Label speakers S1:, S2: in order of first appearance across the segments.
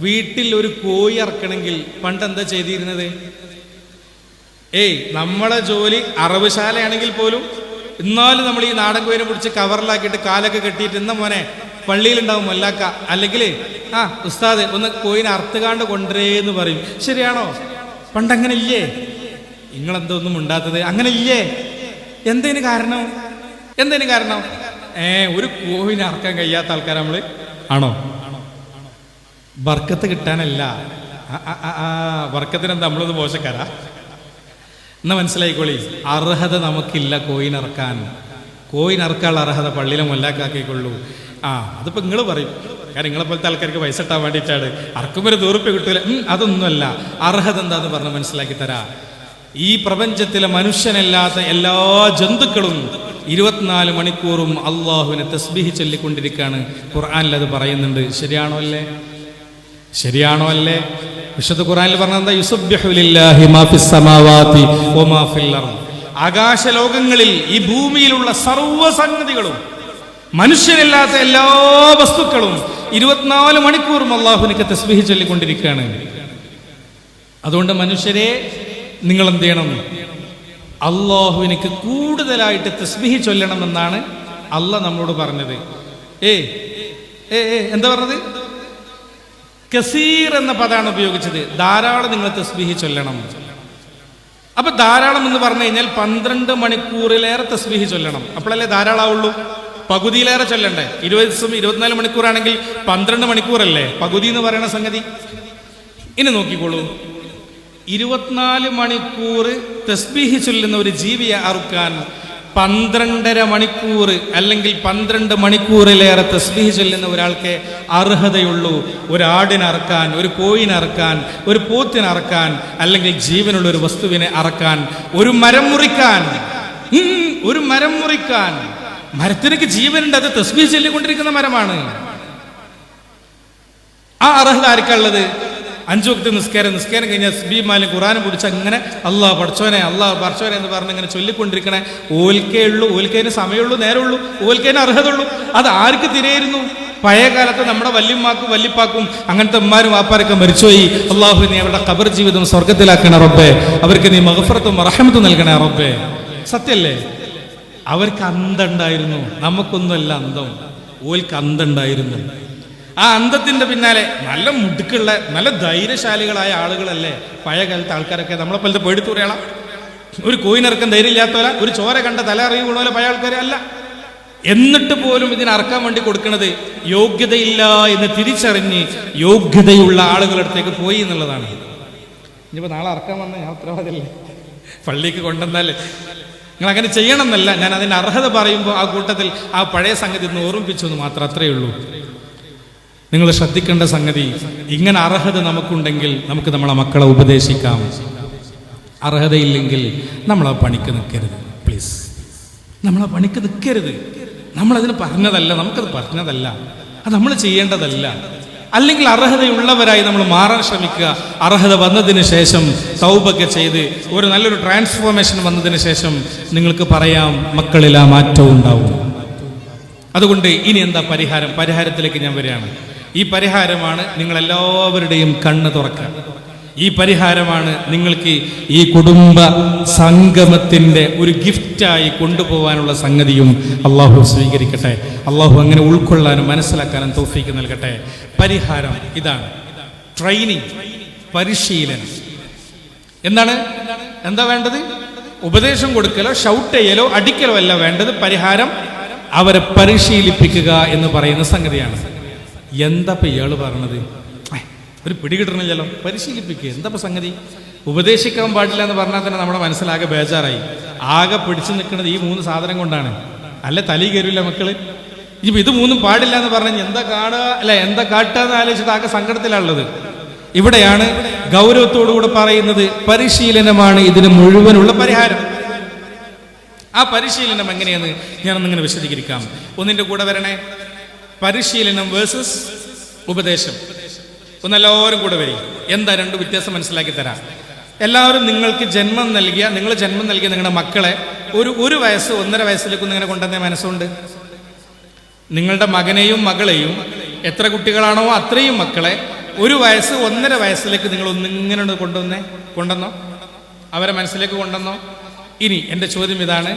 S1: വീട്ടിൽ ഒരു കോഴി അറക്കണമെങ്കിൽ പണ്ട് എന്താ ചെയ്തിരുന്നത്? നമ്മളെ ജോലി അറവുശാലയാണെങ്കിൽ പോലും എന്നാലും നമ്മൾ ഈ നാടൻ കോഴിനെ പിടിച്ച് കവറിലാക്കിയിട്ട് കാലൊക്കെ കെട്ടിയിട്ട് ഇന്ന മോനെ പള്ളിയിലുണ്ടാവും മൊല്ലാക്ക, അല്ലെങ്കിൽ ഉസ്താദ് ഒന്ന് കോഴിനെ അറുത്തുകാണ്ട് കൊണ്ടുവരേന്ന് പറയും. ശരിയാണോ? പണ്ടങ്ങനെ ഇല്ലേ? നിങ്ങളെന്തോ ഒന്നും ഉണ്ടാത്തത്? അങ്ങനെ ഇല്ലേ? എന്തേന് കാരണം? ഒരു കോഴിനെ അറക്കാൻ കഴിയാത്ത ആൾക്കാർ നമ്മള് ആണോ? ബർക്കത്ത് കിട്ടാനല്ല. ബർക്കത്തിനെന്താ നമ്മളൊന്ന് മോശക്കാരാ? എന്നാ മനസ്സിലായിക്കോളി, അർഹത നമുക്കില്ല കോയിനറക്കാൻ. കോയിനറക്കാനുള്ള അർഹത പള്ളിയിലെ മൊല്ലാക്കാക്കിക്കൊള്ളൂ. അതിപ്പോ നിങ്ങൾ പറയും, കാരണം നിങ്ങളെ പോലത്തെ ആൾക്കാർക്ക് പൈസ ഇട്ടാൻ വേണ്ടിയിട്ടാണ്. അറക്കുമ്പോൾ ഒരു 100 രൂപ കിട്ടൂല. അതൊന്നുമല്ല. അർഹത എന്താന്ന് പറഞ്ഞ് മനസ്സിലാക്കി തരാ. ഈ പ്രപഞ്ചത്തിലെ മനുഷ്യനല്ലാത്ത എല്ലാ ജന്തുക്കളും 24 മണിക്കൂറും അള്ളാഹുവിനെ തസ്ബീഹ് ചൊല്ലിക്കൊണ്ടിരിക്കുകയാണ്. ഖുർആനിൽ അത് പറയുന്നുണ്ട്. ശരിയാണോ അല്ലേ? വിശുദ്ധ ഖുർആനിൽ പറഞ്ഞത് യുസബ്ബിഹു ലില്ലാഹി മാ ഫിസ് സമാവാതി വമാ ഫിൽ അർദ്. ആകാശലോകങ്ങളിൽ ഈ ഭൂമിയിലുള്ള സർവ്വസംഗതികളും മനുഷ്യരില്ലാത്ത എല്ലാ വസ്തുക്കളും 24 മണിക്കൂറും അള്ളാഹുവിനെ തസ്ബീഹ് ചൊല്ലിക്കൊണ്ടിരിക്കുകയാണ്. അതുകൊണ്ട് മനുഷ്യരെ നിങ്ങൾ എന്ത് ചെയ്യണം? അള്ളാഹുവിനക്ക് കൂടുതലായിട്ട് തസ്ബീഹ് ചൊല്ലണമെന്നാണ് അള്ളാഹ് നമ്മളോട് പറഞ്ഞത്. എന്താ പറഞ്ഞത്? കസീർ എന്ന പദമാണ് ഉപയോഗിച്ചത്. ധാരാളം നിങ്ങൾ തസ്ബീഹ് ചൊല്ലണം. അപ്പൊ ധാരാളം എന്ന് പറഞ്ഞു കഴിഞ്ഞാൽ 12 മണിക്കൂറിലേറെ തസ്ബീഹ് ചൊല്ലണം. അപ്പോഴല്ലേ ധാരാളാവുള്ളൂ. പകുതിയിലേറെ ചൊല്ലണ്ടേ? 24 മണിക്കൂറാണെങ്കിൽ 12 മണിക്കൂറല്ലേ പകുതി എന്ന് പറയുന്ന സംഗതി. ഇനി നോക്കിക്കോളൂ, 24 മണിക്കൂർ തസ്ബീഹ് ചൊല്ലുന്ന ഒരു ജീവിയെ അറുക്കാൻ 12.5 മണിക്കൂർ അല്ലെങ്കിൽ 12 മണിക്കൂറിലേറെ തസ്ബീഹ് ചൊല്ലുന്ന ഒരാൾക്ക് അർഹതയുള്ളൂ. ഒരു ആടിനെ അറക്കാൻ, ഒരു കോഴിനെ അറക്കാൻ, ഒരു പോത്തിനെ അറക്കാൻ, അല്ലെങ്കിൽ ജീവനുള്ള ഒരു വസ്തുവിനെ അറക്കാൻ, ഒരു മരം മുറിക്കാൻ. മരത്തിനൊക്കെ ജീവനുണ്ട്. അത് തസ്ബീഹ് ചൊല്ലിക്കൊണ്ടിരിക്കുന്ന മരമാണ്. ആ അർഹത ആർക്കുള്ളത്? 5 വക്ത് നിസ്കാരം കഴിഞ്ഞാൽ തസ്ബീഹ് ഖുർആനും പിടിച്ച് അങ്ങനെ അല്ലാഹ് പഠിച്ചോനെ എന്ന് പറഞ്ഞ് ഇങ്ങനെ ചൊല്ലിക്കൊണ്ടിരിക്കണേ. ഓൽക്കേ ഉള്ളൂ, ഓൽക്കേന് സമയമുള്ളൂ, നേരമുള്ളൂ, ഓൽക്കേന് അർഹതയുള്ളൂ. അത് ആർക്ക് തിരയായിരുന്നു? പഴയ കാലത്ത് നമ്മുടെ വല്ലിപ്പാക്കും അങ്ങനത്തെ ഉമ്മാരും വാപ്പാരൊക്കെ മരിച്ചുപോയി. അള്ളാഹു നീ അവരുടെ ഖബർ ജീവിതം സ്വർഗത്തിലാക്കണേ റബ്ബേ, അവർക്ക് നീ മഗ്ഫിറത്തും റഹ്മത്തും നൽകണേ റബ്ബേ. സത്യല്ലേ? അവർക്ക് അന്തണ്ടായിരുന്നു. നമുക്കൊന്നുമല്ല അന്തം, ഓൽക്ക് അന്തണ്ടായിരുന്നു. ആ അന്തത്തിന്റെ പിന്നാലെ നല്ല മുടുക്കുള്ള നല്ല ധൈര്യശാലികളായ ആളുകളല്ലേ പഴയ കാലത്തെ ആൾക്കാരൊക്കെ. നമ്മളെ പോലത്തെ പേടിത്തൂറിയാളാ? ഒരു കോയിനിറക്കാൻ ധൈര്യമില്ലാത്തവര, ഒരു ചോര കണ്ട തല അറിയുന്ന പോലെ പഴയ ആൾക്കാരെ അല്ല. എന്നിട്ട് പോലും ഇതിനറക്കാൻ വേണ്ടി കൊടുക്കുന്നത് യോഗ്യതയില്ല എന്ന് തിരിച്ചറിഞ്ഞ് യോഗ്യതയുള്ള ആളുകളുടെ അടുത്തേക്ക് പോയി എന്നുള്ളതാണ്. ഇനിയിപ്പോൾ നാളെ അറക്കാൻ വന്ന ഞാൻ ഉത്തരവാദിയല്ലേ? പള്ളിക്ക് കൊണ്ടുവന്നാലേ നിങ്ങൾ അങ്ങനെ ചെയ്യണം എന്നല്ല, ഞാൻ അതിൻ്റെ അർഹത പറയുമ്പോൾ ആ കൂട്ടത്തിൽ ആ പഴയ സംഗതി ഒന്ന് ഓർമ്മിപ്പിച്ചു എന്ന് മാത്രം, അത്രയേ ഉള്ളൂ. നിങ്ങൾ ശ്രദ്ധിക്കേണ്ട സംഗതി, ഇങ്ങനെ അർഹത നമുക്കുണ്ടെങ്കിൽ നമുക്ക് നമ്മളെ മക്കളെ ഉപദേശിക്കാം. അർഹതയില്ലെങ്കിൽ നമ്മളെ പണിക്ക് നിൽക്കരുത്. പ്ലീസ്, നമ്മളെ പണിക്ക് നിൽക്കരുത്. നമ്മളതിന് പറഞ്ഞതല്ല, നമുക്കത് പറഞ്ഞതല്ല, അത് നമ്മൾ ചെയ്യേണ്ടതല്ല. അല്ലെങ്കിൽ അർഹതയുള്ളവരായി നമ്മൾ മാറാൻ ശ്രമിക്കുക. അർഹത വന്നതിന് ശേഷം തൗബയൊക്കെ ചെയ്ത് ഒരു നല്ലൊരു ട്രാൻസ്ഫോർമേഷൻ വന്നതിന് ശേഷം നിങ്ങൾക്ക് പറയാം, മക്കളിൽ ആ മാറ്റവും ഉണ്ടാവും. അതുകൊണ്ട് ഇനി എന്താ പരിഹാരത്തിലേക്ക് ഞാൻ വരികയാണ്. ഈ പരിഹാരമാണ് നിങ്ങളെല്ലാവരുടെയും കണ്ണ് തുറക്കുക. ഈ പരിഹാരമാണ് നിങ്ങൾക്ക് ഈ കുടുംബ സംഗമത്തിന്റെ ഒരു ഗിഫ്റ്റായി കൊണ്ടുപോകാനുള്ള സംഗതിയും അള്ളാഹു സ്വീകരിക്കട്ടെ. അള്ളാഹു അങ്ങനെ ഉൾക്കൊള്ളാനും മനസ്സിലാക്കാനും തൗഫീക്ക് നൽകട്ടെ. പരിഹാരം ഇതാണ്: ട്രെയിനിങ്, പരിശീലനം. എന്താ വേണ്ടത്? ഉപദേശം കൊടുക്കലോ ഷൗട്ട് ചെയ്യലോ അടിക്കലോ അല്ല വേണ്ടത്. പരിഹാരം അവരെ പരിശീലിപ്പിക്കുക എന്ന് പറയുന്ന സംഗതിയാണ്. എന്താ ഇയാള് പറഞ്ഞത്? ഒരു പിടി കിട്ടണില്ലല്ലോ. പരിശീലിപ്പിക്കുക എന്താ സംഗതി? ഉപദേശിക്കാൻ പാടില്ല എന്ന് പറഞ്ഞാൽ തന്നെ നമ്മുടെ മനസ്സിലാകെ ബേജാറായി. ആകെ പിടിച്ചു നിൽക്കുന്നത് ഈ 3 സാധനം കൊണ്ടാണ്. അല്ല തലി കയറില്ല മക്കള്. ഇപ്പൊ ഇത് 3 പാടില്ല എന്ന് പറഞ്ഞാൽ എന്താ കാണുക അല്ലെ, എന്താ കാട്ടുക എന്ന് ആലോചിച്ചിട്ട് ആകെ സങ്കടത്തിലാണുള്ളത്. ഇവിടെയാണ് ഗൗരവത്തോടുകൂടെ പറയുന്നത് പരിശീലനമാണ് ഇതിന് മുഴുവനുള്ള പരിഹാരം. ആ പരിശീലനം എങ്ങനെയെന്ന് ഞാനൊന്നിങ്ങനെ വിശദീകരിക്കാം. ഒന്നിന്റെ കൂടെ വരണേ. പരിശീലനം വേഴ്സസ് ഉപദേശം. ഒന്നെല്ലാവരും കൂടെ വരും. എന്താ 2 വ്യത്യാസം മനസ്സിലാക്കി തരാം. എല്ലാവരും നിങ്ങൾ ജന്മം നൽകിയ നിങ്ങളുടെ മക്കളെ ഒരു വയസ്സ് 1.5 വയസ്സിലേക്ക് ഒന്നിങ്ങനെ കൊണ്ടുവന്ന മനസ്സുണ്ട്. നിങ്ങളുടെ മകനെയും മകളെയും എത്ര കുട്ടികളാണോ അത്രയും മക്കളെ 1 വയസ്സ് 1.5 വയസ്സിലേക്ക് നിങ്ങൾ ഒന്നിങ്ങനെ കൊണ്ടുവന്നോ, അവരെ മനസ്സിലേക്ക് കൊണ്ടുവന്നോ. ഇനി എൻ്റെ ചോദ്യം ഇതാണ്,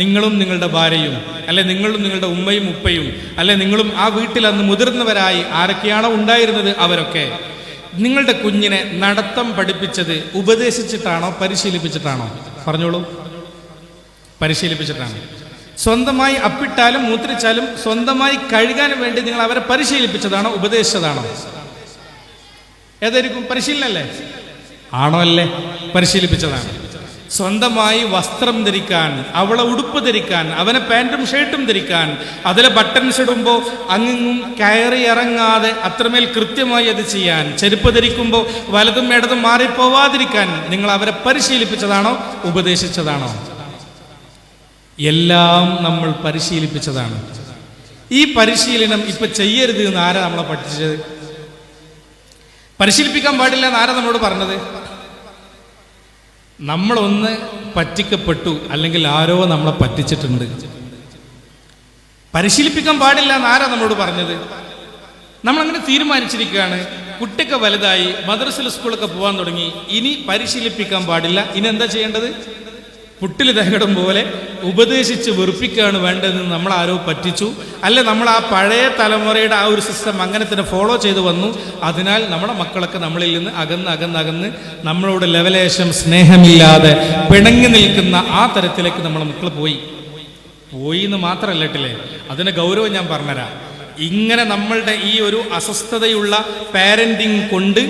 S1: നിങ്ങളും നിങ്ങളുടെ ഭാര്യയും, അല്ലെ നിങ്ങളും നിങ്ങളുടെ ഉമ്മയും ഉപ്പയും, അല്ലെ നിങ്ങളും ആ വീട്ടിൽ അന്ന് മുതിർന്നവരായി ആരൊക്കെയാണോ ഉണ്ടായിരുന്നത് അവരൊക്കെ നിങ്ങളുടെ കുഞ്ഞിനെ നടത്തം പഠിപ്പിച്ചത് ഉപദേശിച്ചിട്ടാണോ പരിശീലിപ്പിച്ചിട്ടാണോ? പറഞ്ഞോളൂ. പരിശീലിപ്പിച്ചിട്ടാണ്. സ്വന്തമായി അപ്പിട്ടാലും മൂത്രിച്ചാലും സ്വന്തമായി കഴുകാൻ വേണ്ടി നിങ്ങൾ അവരെ പരിശീലിപ്പിച്ചതാണോ ഉപദേശിച്ചതാണോ? ഏതായിരിക്കും? പരിശീലനല്ലേ? ആണോ? അല്ലേ? പരിശീലിപ്പിച്ചതാണ്. സ്വന്തമായി വസ്ത്രം ധരിക്കാൻ, അവളെ ഉടുപ്പ് ധരിക്കാൻ, അവനെ പാൻറ്റും ഷർട്ടും ധരിക്കാൻ, അതിലെ ബട്ടൺസ് ഇടുമ്പോൾ അങ്ങും കയറി ഇറങ്ങാതെ അത്രമേൽ കൃത്യമായി അത് ചെയ്യാൻ, ചെരുപ്പ് ധരിക്കുമ്പോൾ വലതും ഇടതും മാറിപ്പോവാതിരിക്കാൻ നിങ്ങൾ അവരെ പരിശീലിപ്പിച്ചതാണോ ഉപദേശിച്ചതാണോ? എല്ലാം നമ്മൾ പരിശീലിപ്പിച്ചതാണ്. ഈ പരിശീലനം ഇപ്പൊ ചെയ്യരുത് എന്ന് ആരാ നമ്മളെ പഠിപ്പിച്ചത്? പരിശീലിപ്പിക്കാൻ പാടില്ല എന്ന് ആരാ നമ്മളോട് പറഞ്ഞത്? നമ്മളൊന്ന് പറ്റിക്കപ്പെട്ടു, അല്ലെങ്കിൽ ആരോ നമ്മളെ പറ്റിച്ചിട്ടുണ്ട്. പരിശീലിപ്പിക്കാൻ പാടില്ല എന്ന് ആരാ നമ്മളോട് പറഞ്ഞത്? നമ്മളങ്ങനെ തീരുമാനിച്ചിരിക്കുകയാണ്. കുട്ടിയൊക്കെ വലുതായി, മദ്രസ സ്കൂളൊക്കെ പോകാൻ തുടങ്ങി, ഇനി പരിശീലിപ്പിക്കാൻ പാടില്ല. ഇനി എന്താ ചെയ്യേണ്ടത്? പുട്ടിൽ തകടം പോലെ ഉപദേശിച്ച് വെറുപ്പിക്കുകയാണ് വേണ്ടതെന്ന് നമ്മൾ ആരോ പറ്റിച്ചു, അല്ലെ നമ്മൾ ആ പഴയ തലമുറയുടെ ആ ഒരു സിസ്റ്റം അങ്ങനെ തന്നെ ഫോളോ ചെയ്തു വന്നു. അതിനാൽ നമ്മുടെ മക്കളൊക്കെ നമ്മളിൽ നിന്ന് അകന്ന് നമ്മളോട് ലെവലേശം സ്നേഹമില്ലാതെ പിണങ്ങി നിൽക്കുന്ന ആ തരത്തിലേക്ക് നമ്മളെ മക്കൾ പോയി എന്ന് മാത്രമല്ല കേട്ടില്ലേ, അതിന്റെ ഗൗരവം ഞാൻ പറഞ്ഞുതരാം. ഇങ്ങനെ നമ്മളുടെ ഈ ഒരു അസ്വസ്ഥതയുള്ള പാരന്റിങ് കൊണ്ട്,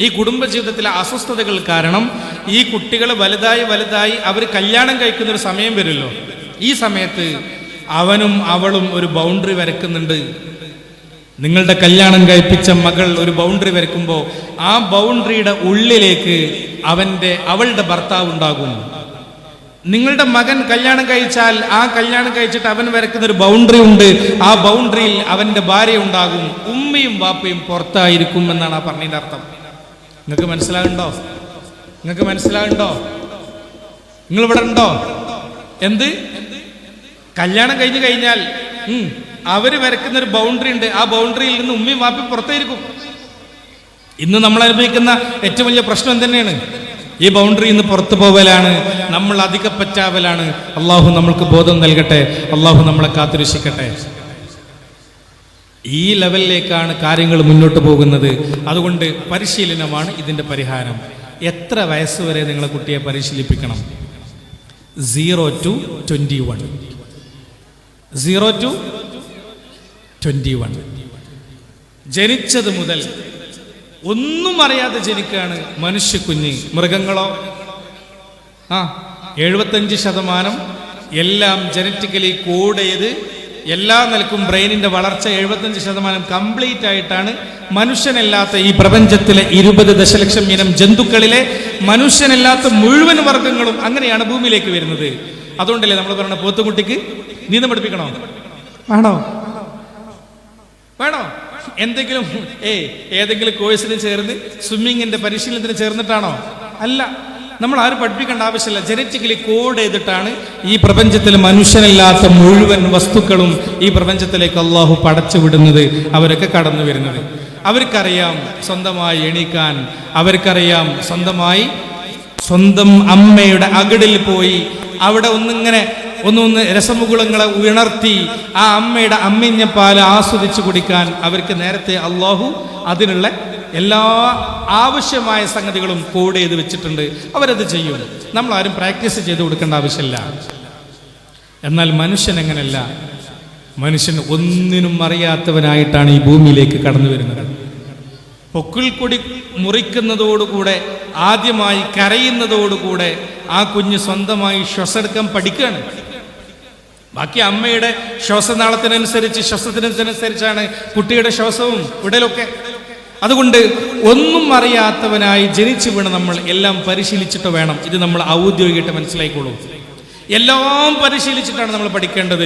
S1: ഈ കുടുംബജീവിതത്തിലെ അസ്വസ്ഥതകൾ കാരണം ഈ കുട്ടികൾ വലുതായി അവർ കല്യാണം കഴിക്കുന്ന ഒരു സമയം വരുമല്ലോ. ഈ സമയത്ത് അവനും അവളും ഒരു ബൗണ്ടറി വരക്കുന്നുണ്ട്. നിങ്ങളുടെ കല്യാണം കഴിപ്പിച്ച മകൾ ഒരു ബൗണ്ടറി വരക്കുമ്പോൾ ആ ബൗണ്ടറിയുടെ ഉള്ളിലേക്ക് അവളുടെ ഭർത്താവ് ഉണ്ടാകും. നിങ്ങളുടെ മകൻ കല്യാണം കഴിച്ചാൽ ആ കല്യാണം കഴിച്ചിട്ട് അവൻ വരക്കുന്ന ഒരു ബൗണ്ടറി ഉണ്ട്. ആ ബൗണ്ടറിയിൽ അവന്റെ ഭാര്യ ഉണ്ടാകും. ഉമ്മയും വാപ്പയും പുറത്തായിരിക്കും എന്നാണ് ആ പറഞ്ഞതിന്റെ അർത്ഥം. നിങ്ങൾക്ക് മനസ്സിലാകുന്നുണ്ടോ? നിങ്ങൾ ഇവിടെ ഉണ്ടോ? എന്ത്? കല്യാണം കഴിഞ്ഞു കഴിഞ്ഞാൽ അവര് വരക്കുന്ന ഒരു ബൗണ്ടറി ഉണ്ട്. ആ ബൗണ്ടറിയിൽ നിന്ന് ഉമ്മയും വാപ്പയും പുറത്തായിരിക്കും. ഇന്ന് നമ്മൾ അനുഭവിക്കുന്ന ഏറ്റവും വലിയ പ്രശ്നം തന്നെയാണ് ഈ ബൗണ്ടറി ഇന്ന് പുറത്തു പോവലാണ്, നമ്മൾ അധികപ്പറ്റാവലാണ്. അള്ളാഹു നമ്മൾക്ക് ബോധം നൽകട്ടെ, അള്ളാഹു നമ്മളെ കാത്തുരക്ഷിക്കട്ടെ. ഈ ലെവലിലേക്കാണ് കാര്യങ്ങൾ മുന്നോട്ട് പോകുന്നത്. അതുകൊണ്ട് പരിശീലനമാണ് ഇതിന്റെ പരിഹാരം. എത്ര വയസ്സ് വരെ നിങ്ങളെ കുട്ടിയെ പരിശീലിപ്പിക്കണം? 0 to 21. 0 to 21. ജനിച്ചത് മുതൽ ഒന്നും അറിയാതെ ജനിക്കുകയാണ് മനുഷ്യ കുഞ്ഞ്. മൃഗങ്ങളോ 75% എല്ലാം ജനറ്റിക്കലി കോഡ് ചെയ്ത് എല്ലാ നിലക്കും ബ്രെയിനിന്റെ വളർച്ച 75% കംപ്ലീറ്റ് ആയിട്ടാണ് മനുഷ്യനല്ലാത്ത ഈ പ്രപഞ്ചത്തിലെ 20 ദശലക്ഷം ഇനം ജന്തുക്കളിലെ മനുഷ്യനല്ലാത്ത മുഴുവൻ വർഗങ്ങളും അങ്ങനെയാണ് ഭൂമിയിലേക്ക് വരുന്നത്. അതുകൊണ്ടല്ലേ നമ്മൾ പറഞ്ഞ പോത്തുകുട്ടിക്ക് നീന്തം പഠിപ്പിക്കണോ? വേണോ? ഏതെങ്കിലും കോഴ്സിന് ചേർന്ന് സ്വിമ്മിങ്ങിന്റെ പരിശീലനത്തിന് ചേർന്നിട്ടാണോ? അല്ല. നമ്മൾ ആരും പഠിപ്പിക്കേണ്ട ആവശ്യമില്ല. ജനറ്റിക്കലി കോഡ് ചെയ്തിട്ടാണ് ഈ പ്രപഞ്ചത്തിൽ മനുഷ്യനല്ലാത്ത മുഴുവൻ വസ്തുക്കളും ഈ പ്രപഞ്ചത്തിലേക്ക് അള്ളാഹു പടച്ചു വിടുന്നത്. അവരൊക്കെ കടന്നു വരുന്നത്. അവർക്കറിയാം സ്വന്തമായി എണീക്കാൻ, അവർക്കറിയാം സ്വന്തമായി സ്വന്തം അമ്മയുടെ അകിടിൽ പോയി അവിടെ ഒന്ന് രസമുകുളങ്ങളെ ഉണർത്തി ആ അമ്മയുടെ അമ്മിഞ്ഞ പാല് ആസ്വദിച്ചു കുടിക്കാൻ അവർക്ക് നേരത്തെ അള്ളാഹു അതിനുള്ള എല്ലാ ആവശ്യമായ സംഗതികളും കോഡ് ചെയ്ത് വെച്ചിട്ടുണ്ട്. അവരത് ചെയ്യും. നമ്മളാരും പ്രാക്ടീസ് ചെയ്ത് കൊടുക്കേണ്ട ആവശ്യമില്ല. എന്നാൽ മനുഷ്യൻ എങ്ങനെയല്ല. മനുഷ്യൻ ഒന്നിനും അറിയാത്തവനായിട്ടാണ് ഈ ഭൂമിയിലേക്ക് കടന്നു വരുന്നത്. പൊക്കിൾ കൊടി മുറിക്കുന്നതോടുകൂടെ, ആദ്യമായി കരയുന്നതോടുകൂടെ ആ കുഞ്ഞ് സ്വന്തമായി ശ്വസെടുക്കാൻ പഠിക്കുകയാണ്. ബാക്കി അമ്മയുടെ ശ്വാസത്തിനനുസരിച്ചാണ് കുട്ടിയുടെ ശ്വാസവും വിടലൊക്കെ. അതുകൊണ്ട് ഒന്നും അറിയാത്തവനായി ജനിച്ചു വീണ് നമ്മൾ എല്ലാം പരിശീലിച്ചിട്ട് വേണം. ഇത് നമ്മൾ ഔദ്യോഗികമായിട്ട് മനസ്സിലായിക്കോളൂ. എല്ലാം പരിശീലിച്ചിട്ടാണ് നമ്മൾ പഠിക്കേണ്ടത്.